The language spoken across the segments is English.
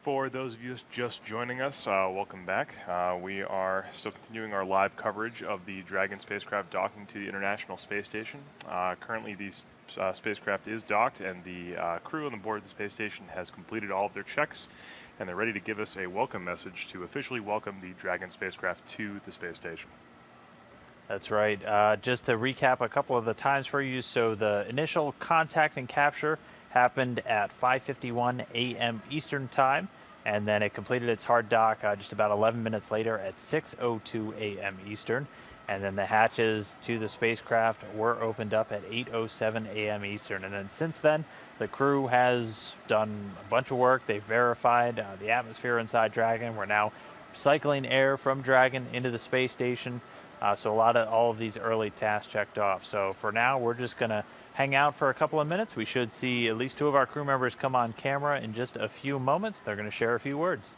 For those of you just joining us, welcome back. We are still continuing our live coverage of the Dragon spacecraft docking to the International Space Station. Currently, the spacecraft is docked, and the crew on the board of the space station has completed all of their checks, and they're ready to give us a welcome message to officially welcome the Dragon spacecraft to the space station. That's right. Just to recap a couple of the times for you. So the initial contact and capture happened at 5:51 a.m. Eastern Time, and then it completed its hard dock just about 11 minutes later at 6:02 a.m. Eastern. And then the hatches to the spacecraft were opened up at 8:07 a.m. Eastern. And then since then, the crew has done a bunch of work. They've verified the atmosphere inside Dragon. We're now cycling air from Dragon into the space station. So all of these early tasks checked off. So for now, we're just going to hang out for a couple of minutes. We should see at least two of our crew members come on camera in just a few moments. They're going to share a few words.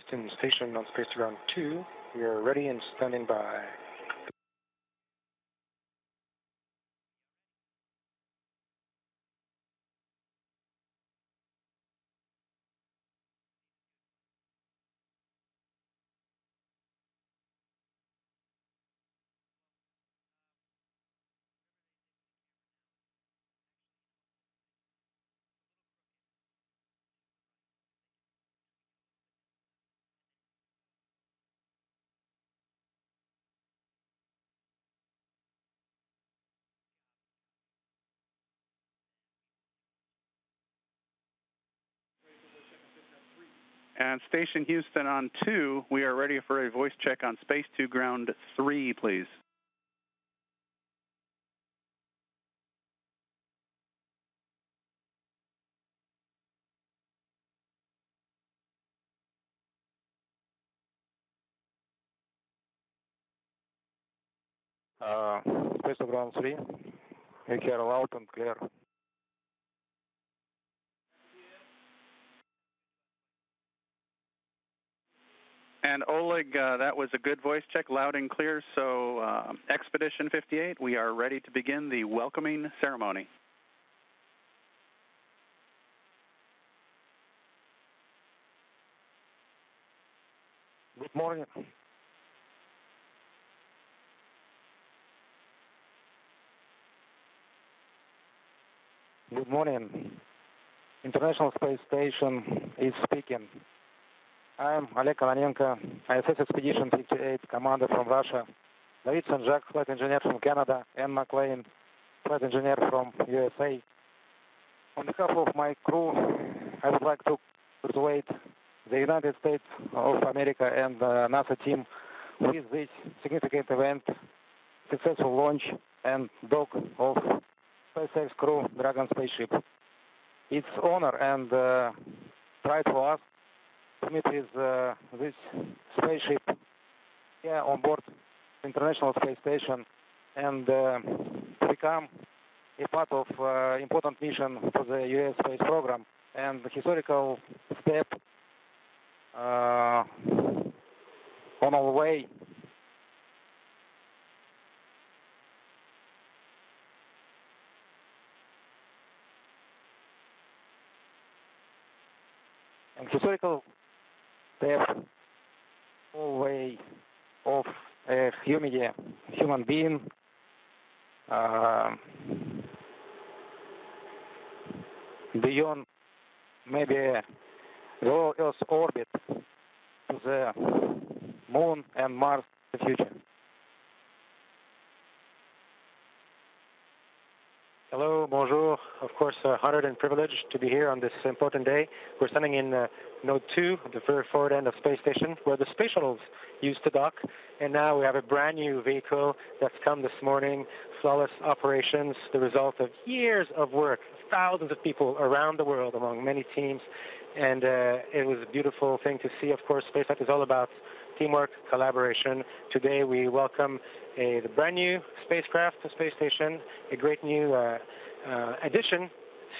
Houston station on Space Ground 2. We are ready and standing by. And Station Houston on 2, we are ready for a voice check on Space 2 Ground 3, please. Space Ground 3, we hear loud and clear. And Oleg, that was a good voice check, loud and clear. So Expedition 58, we are ready to begin the welcoming ceremony. Good morning. Good morning. International Space Station is speaking. I'm Oleg Kononenko, ISS Expedition 58 commander from Russia, David Sanjak, flight engineer from Canada, Anne McLean, flight engineer from USA. On behalf of my crew, I would like to congratulate the United States of America and the NASA team with this significant event, successful launch and dock of SpaceX Crew Dragon spaceship. It's honor and pride for us to meet with this spaceship here on board the International Space Station and to become a part of important mission for the U.S. space program and the historical step on our way and historical step all way of a human being beyond maybe the Earth's orbit to the Moon and Mars in the future. Hello, bonjour. Of course, honored and privileged to be here on this important day. We're standing in Node 2, the very forward end of Space Station, where the space shuttles used to dock. And now we have a brand new vehicle that's come this morning, flawless operations, the result of years of work, thousands of people around the world among many teams. And it was a beautiful thing to see. Of course, SpaceX is all about teamwork, collaboration. Today we welcome the brand new spacecraft to Space Station, a great new addition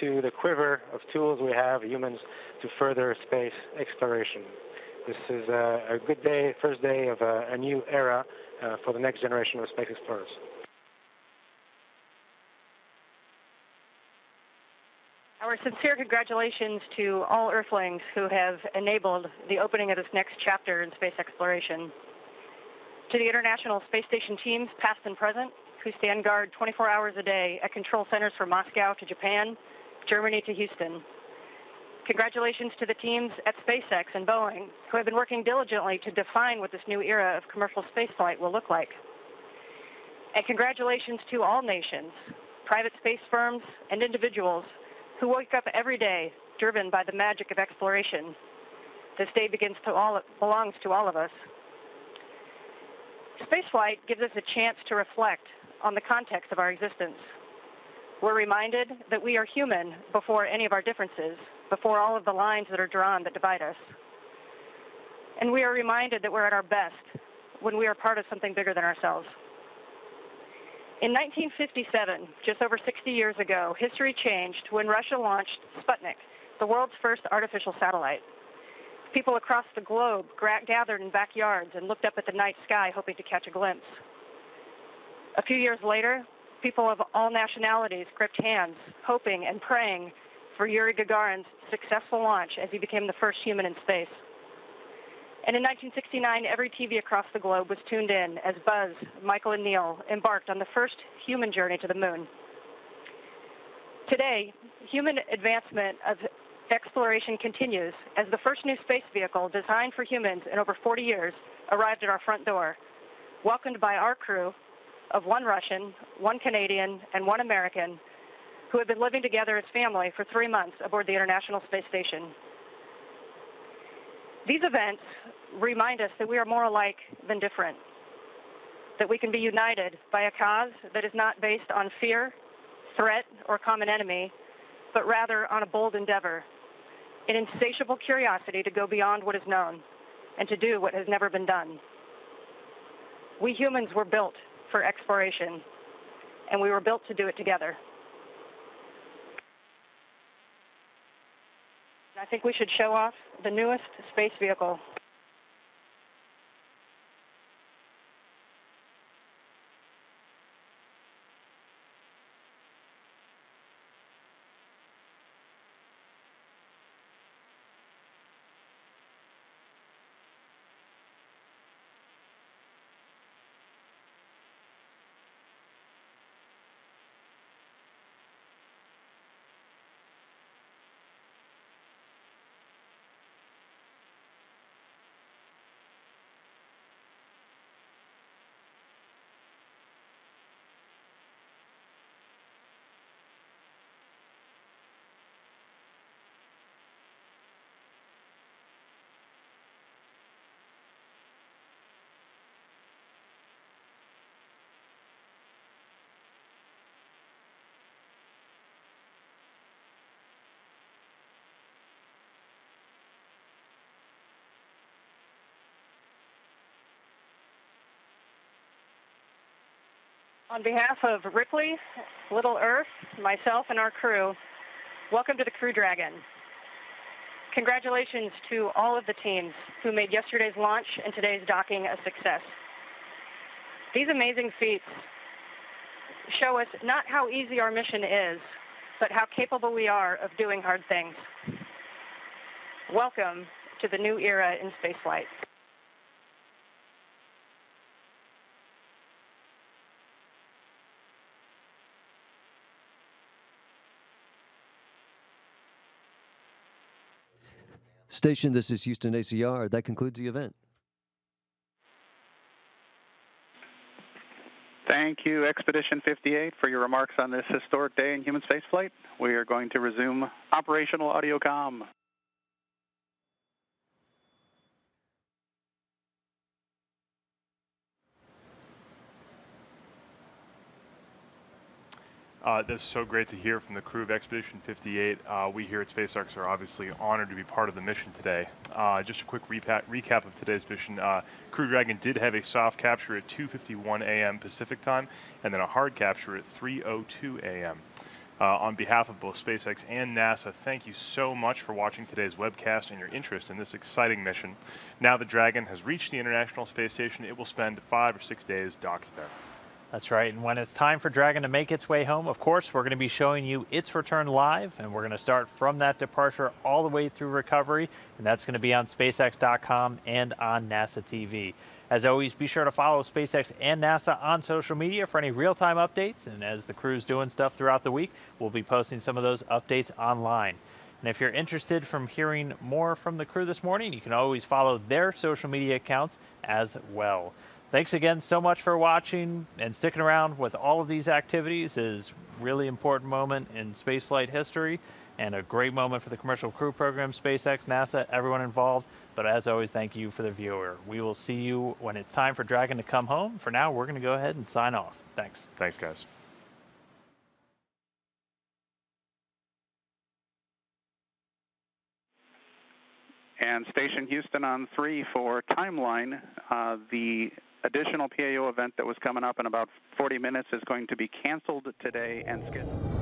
to the quiver of tools we have, humans, to further space exploration. This is a good day, first day of a new era for the next generation of space explorers. Our sincere congratulations to all Earthlings who have enabled the opening of this next chapter in space exploration. To the International Space Station teams, past and present, who stand guard 24 hours a day at control centers from Moscow to Japan, Germany to Houston. Congratulations to the teams at SpaceX and Boeing, who have been working diligently to define what this new era of commercial spaceflight will look like. And congratulations to all nations, private space firms, and individuals who wake up every day driven by the magic of exploration. This day belongs to all of us. Spaceflight gives us a chance to reflect on the context of our existence. We're reminded that we are human before any of our differences, before all of the lines that are drawn that divide us. And we are reminded that we're at our best when we are part of something bigger than ourselves. In 1957, just over 60 years ago, history changed when Russia launched Sputnik, the world's first artificial satellite. People across the globe gathered in backyards and looked up at the night sky hoping to catch a glimpse. A few years later, people of all nationalities gripped hands, hoping and praying for Yuri Gagarin's successful launch as he became the first human in space. And in 1969, every TV across the globe was tuned in as Buzz, Michael, and Neil embarked on the first human journey to the moon. Today, human advancement of exploration continues as the first new space vehicle designed for humans in over 40 years arrived at our front door, welcomed by our crew of one Russian, one Canadian, and one American who had been living together as family for 3 months aboard the International Space Station. These events remind us that we are more alike than different, that we can be united by a cause that is not based on fear, threat, or common enemy, but rather on a bold endeavor, an insatiable curiosity to go beyond what is known and to do what has never been done. We humans were built for exploration, and we were built to do it together. I think we should show off the newest space vehicle. On behalf of Ripley, Little Earth, myself, and our crew, welcome to the Crew Dragon. Congratulations to all of the teams who made yesterday's launch and today's docking a success. These amazing feats show us not how easy our mission is, but how capable we are of doing hard things. Welcome to the new era in spaceflight. Station, this is Houston ACR. That concludes the event. Thank you, Expedition 58, for your remarks on this historic day in human spaceflight. We are going to resume operational audio comm. That's so great to hear from the crew of Expedition 58. We here at SpaceX are obviously honored to be part of the mission today. Just a quick recap of today's mission. Crew Dragon did have a soft capture at 2:51 a.m. Pacific time, and then a hard capture at 3:02 a.m. On behalf of both SpaceX and NASA, thank you so much for watching today's webcast and your interest in this exciting mission. Now the Dragon has reached the International Space Station. It will spend 5 or 6 days docked there. That's right, and when it's time for Dragon to make its way home, of course, we're going to be showing you its return live, and we're going to start from that departure all the way through recovery, and that's going to be on SpaceX.com and on NASA TV. As always, be sure to follow SpaceX and NASA on social media for any real-time updates, and as the crew's doing stuff throughout the week, we'll be posting some of those updates online. And if you're interested from hearing more from the crew this morning, you can always follow their social media accounts as well. Thanks again so much for watching and sticking around with all of these activities. It is a really important moment in spaceflight history and a great moment for the commercial crew program, SpaceX, NASA, everyone involved. But as always, thank you for the viewer. We will see you when it's time for Dragon to come home. For now, we're going to go ahead and sign off. Thanks. Thanks, guys. And Station Houston on 3 for timeline. The additional PAO event that was coming up in about 40 minutes is going to be canceled today and scheduled.